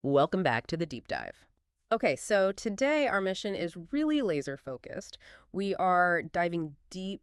Welcome back to the deep dive. Okay, so today our mission is really laser focused. We are diving deep,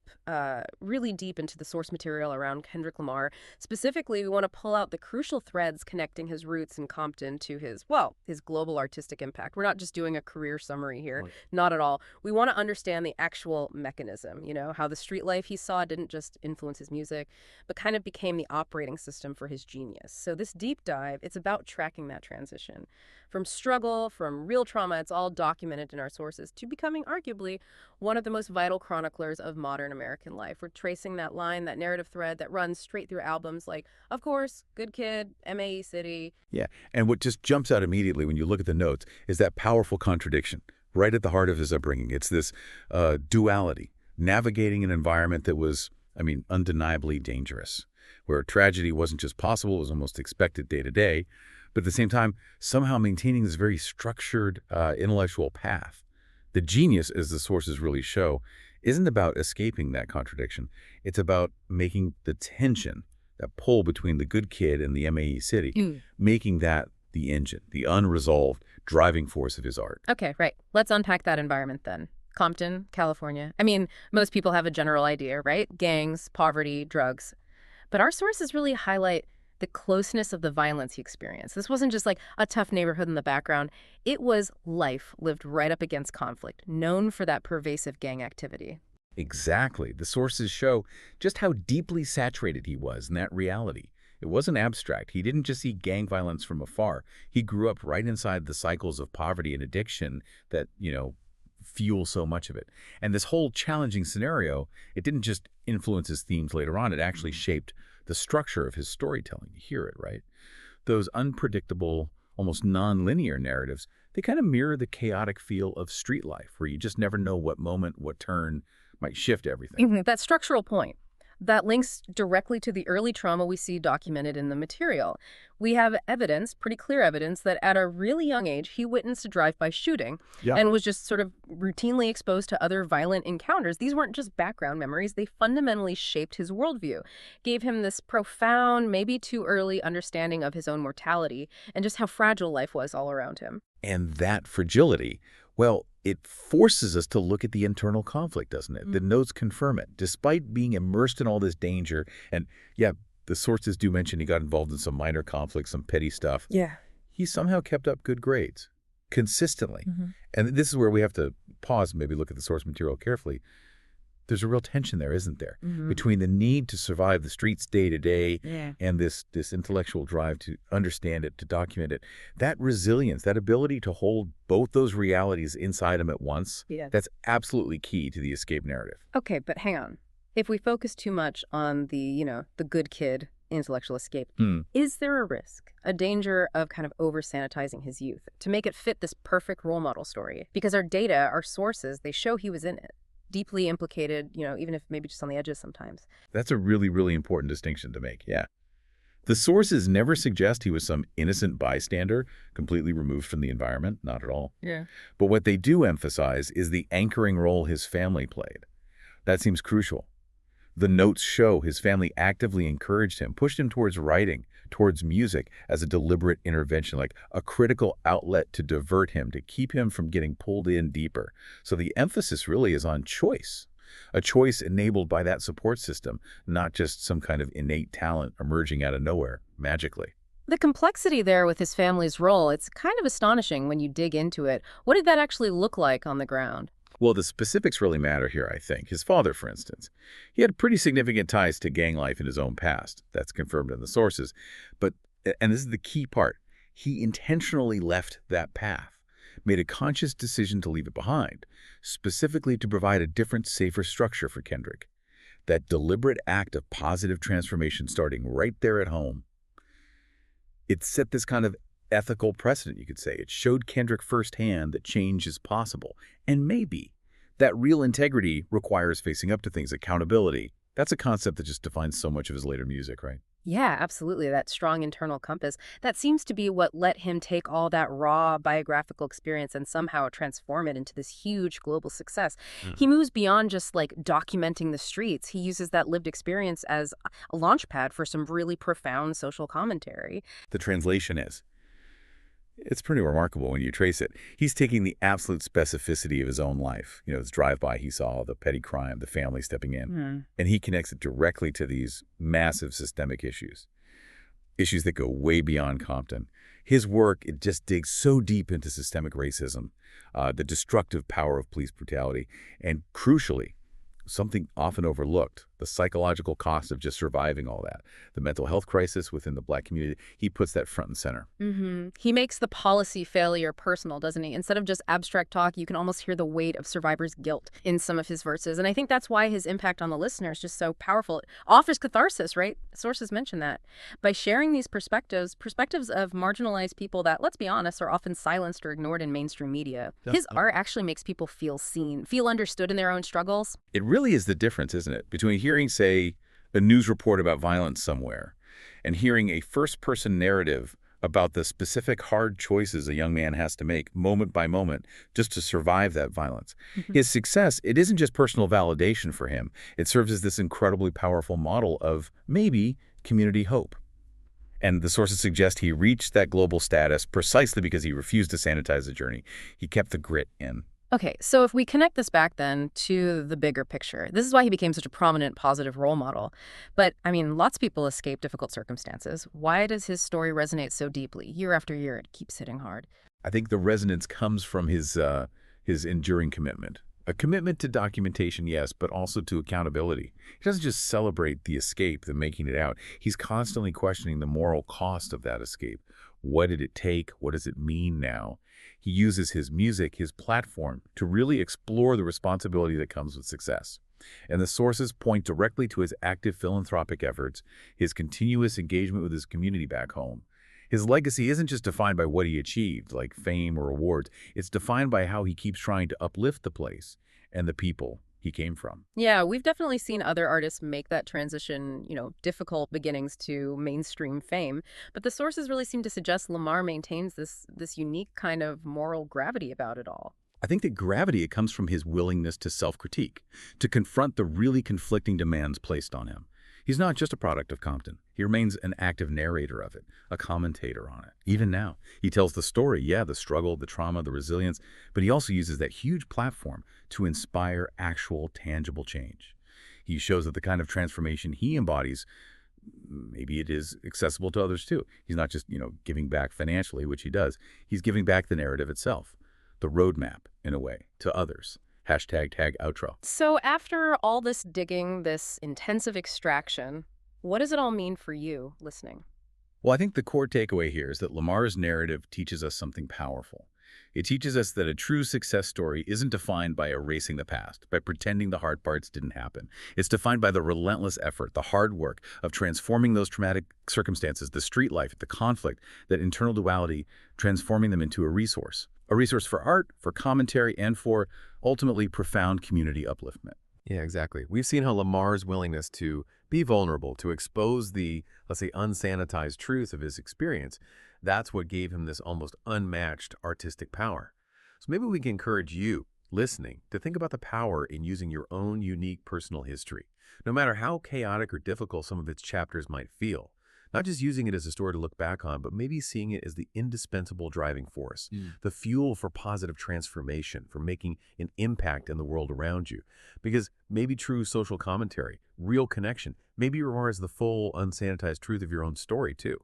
really deep into the source material around Kendrick Lamar. Specifically, we want to pull out the crucial threads connecting his roots in Compton to his, well, his global artistic impact. We're not just doing a career summary here, Right. not at all. We want to understand the actual mechanism, how the street life he saw didn't just influence his music, but kind of became the operating system for his genius. So this deep dive, it's about tracking that transition from struggle, from real trauma, it's all documented in our sources, to becoming arguably one of the most vital chroniclers of modern American life. We're tracing that line, that narrative thread that runs straight through albums like, of course, Good Kid, M.A.E. City. Yeah. And what just jumps out immediately when you look at the notes is that powerful contradiction right at the heart of his upbringing. It's this duality, navigating an environment that was, undeniably dangerous, where tragedy wasn't just possible, it was almost expected day to day, but at the same time, somehow maintaining this very structured intellectual path. The genius, as the sources really show, isn't about escaping that contradiction. It's about making the tension, that pull between the good kid and the M.A.E. city, making that the engine, the unresolved driving force of his art. Okay, right. Let's unpack that environment then. Compton, California. Most people have a general idea, right? Gangs, poverty, drugs. But our sources really highlight the closeness of the violence he experienced. This wasn't just like a tough neighborhood in the background. It was life lived right up against conflict, known for that pervasive gang activity. Exactly. The sources show just how deeply saturated he was in that reality. It wasn't abstract. He didn't just see gang violence from afar. He grew up right inside the cycles of poverty and addiction that, fuel so much of it. And this whole challenging scenario, it didn't just influence his themes later on, it actually shaped the structure of his storytelling. You hear it, right? Those unpredictable, almost non-linear narratives, they kind of mirror the chaotic feel of street life, where you just never know what moment, what turn might shift everything. That structural point, that links directly to the early trauma we see documented in the material. We have evidence, pretty clear evidence, that at a really young age, he witnessed a drive-by shooting Yeah. and was just sort of routinely exposed to other violent encounters. These weren't just background memories. They fundamentally shaped his worldview, gave him this profound, maybe too early understanding of his own mortality and just how fragile life was all around him. And that fragility, well, it forces us to look at the internal conflict, doesn't it? The notes confirm it. Despite being immersed in all this danger, and yeah, the sources do mention he got involved in some minor conflicts, some petty stuff. Yeah. He somehow kept up good grades consistently. And this is where we have to pause and maybe look at the source material carefully. There's a real tension there, isn't there? Between the need to survive the streets day to day and this intellectual drive to understand it, to document it. That resilience, that ability to hold both those realities inside him at once, that's absolutely key to the escape narrative. Okay, but hang on. If we focus too much on the good kid intellectual escape, is there a risk, a danger of kind of over-sanitizing his youth to make it fit this perfect role model story? Because our data, our sources, they show he was in it, deeply implicated, even if maybe just on the edges sometimes. That's a really, really important distinction to make, yeah. The sources never suggest he was some innocent bystander, completely removed from the environment, not at all. Yeah. But what they do emphasize is the anchoring role his family played. That seems crucial. The notes show his family actively encouraged him, pushed him towards writing, towards music as a deliberate intervention, like a critical outlet to divert him, to keep him from getting pulled in deeper. So the emphasis really is on choice, a choice enabled by that support system, not just some kind of innate talent emerging out of nowhere, magically. The complexity there with his family's role, it's kind of astonishing when you dig into it. What did that actually look like on the ground? Well, the specifics really matter here, I think. His father, for instance, he had pretty significant ties to gang life in his own past. That's confirmed in the sources. But, and this is the key part, he intentionally left that path, made a conscious decision to leave it behind, specifically to provide a different, safer structure for Kendrick. That deliberate act of positive transformation starting right there at home. It set this kind of ethical precedent, you could say. It showed Kendrick firsthand that change is possible. And maybe that real integrity requires facing up to things, accountability. That's a concept that just defines so much of his later music, right? Yeah, absolutely. That strong internal compass. That seems to be what let him take all that raw biographical experience and somehow transform it into this huge global success. He moves beyond just like documenting the streets. He uses that lived experience as a launch pad for some really profound social commentary. The translation is, It's pretty remarkable when you trace it. He's taking the absolute specificity of his own life. His drive-by he saw, the petty crime, the family stepping in, Hmm. and he connects it directly to these massive systemic issues that go way beyond Compton. His work, it just digs so deep into systemic racism, the destructive power of police brutality, and crucially, something often overlooked, the psychological cost of just surviving all that, the mental health crisis within the Black community. He puts that front and center. He makes the policy failure personal, doesn't he? Instead of just abstract talk, you can almost hear the weight of survivors' guilt in some of his verses. And I think that's why his impact on the listener is just so powerful. It offers catharsis, right? Sources mention that. By sharing these perspectives of marginalized people that, let's be honest, are often silenced or ignored in mainstream media, his art actually makes people feel seen, feel understood in their own struggles. It really is the difference, isn't it, between hearing, say, a news report about violence somewhere and hearing a first-person narrative about the specific hard choices a young man has to make moment by moment just to survive that violence. His success, it isn't just personal validation for him. It serves as this incredibly powerful model of maybe community hope. And the sources suggest he reached that global status precisely because he refused to sanitize the journey. He kept the grit in. Okay, so if we connect this back then to the bigger picture, this is why he became such a prominent, positive role model. But, I mean, lots of people escape difficult circumstances. Why does his story resonate so deeply? Year after year, it keeps hitting hard. I think the resonance comes from his enduring commitment. A commitment to documentation, yes, but also to accountability. He doesn't just celebrate the escape, the making it out. He's constantly questioning the moral cost of that escape. What did it take? What does it mean now? He uses his music, his platform, to really explore the responsibility that comes with success. And the sources point directly to his active philanthropic efforts, his continuous engagement with his community back home. His legacy isn't just defined by what he achieved, like fame or awards. It's defined by how he keeps trying to uplift the place and the people he came from. Yeah, we've definitely seen other artists make that transition, difficult beginnings to mainstream fame. But the sources really seem to suggest Lamar maintains this unique kind of moral gravity about it all. I think that gravity, it comes from his willingness to self-critique, to confront the really conflicting demands placed on him. He's not just a product of Compton. He remains an active narrator of it, a commentator on it. Even now, he tells the story, yeah, the struggle, the trauma, the resilience, but he also uses that huge platform to inspire actual, tangible change. He shows that the kind of transformation he embodies, maybe it is accessible to others too. He's not just, giving back financially, which he does. He's giving back the narrative itself, the roadmap, in a way, to others. #tag outro. So after all this digging, this intensive extraction, what does it all mean for you listening? Well, I think the core takeaway here is that Lamar's narrative teaches us something powerful. It teaches us that a true success story isn't defined by erasing the past, by pretending the hard parts didn't happen. It's defined by the relentless effort, the hard work of transforming those traumatic circumstances, the street life, the conflict, that internal duality, transforming them into a resource. A resource for art, for commentary, and for, ultimately, profound community upliftment. Yeah, exactly. We've seen how Lamar's willingness to be vulnerable, to expose the, let's say, unsanitized truth of his experience, that's what gave him this almost unmatched artistic power. So maybe we can encourage you, listening, to think about the power in using your own unique personal history, no matter how chaotic or difficult some of its chapters might feel. Not just using it as a story to look back on, but maybe seeing it as the indispensable driving force, the fuel for positive transformation, for making an impact in the world around you. Because maybe true social commentary, real connection, maybe requires the full, unsanitized truth of your own story, too.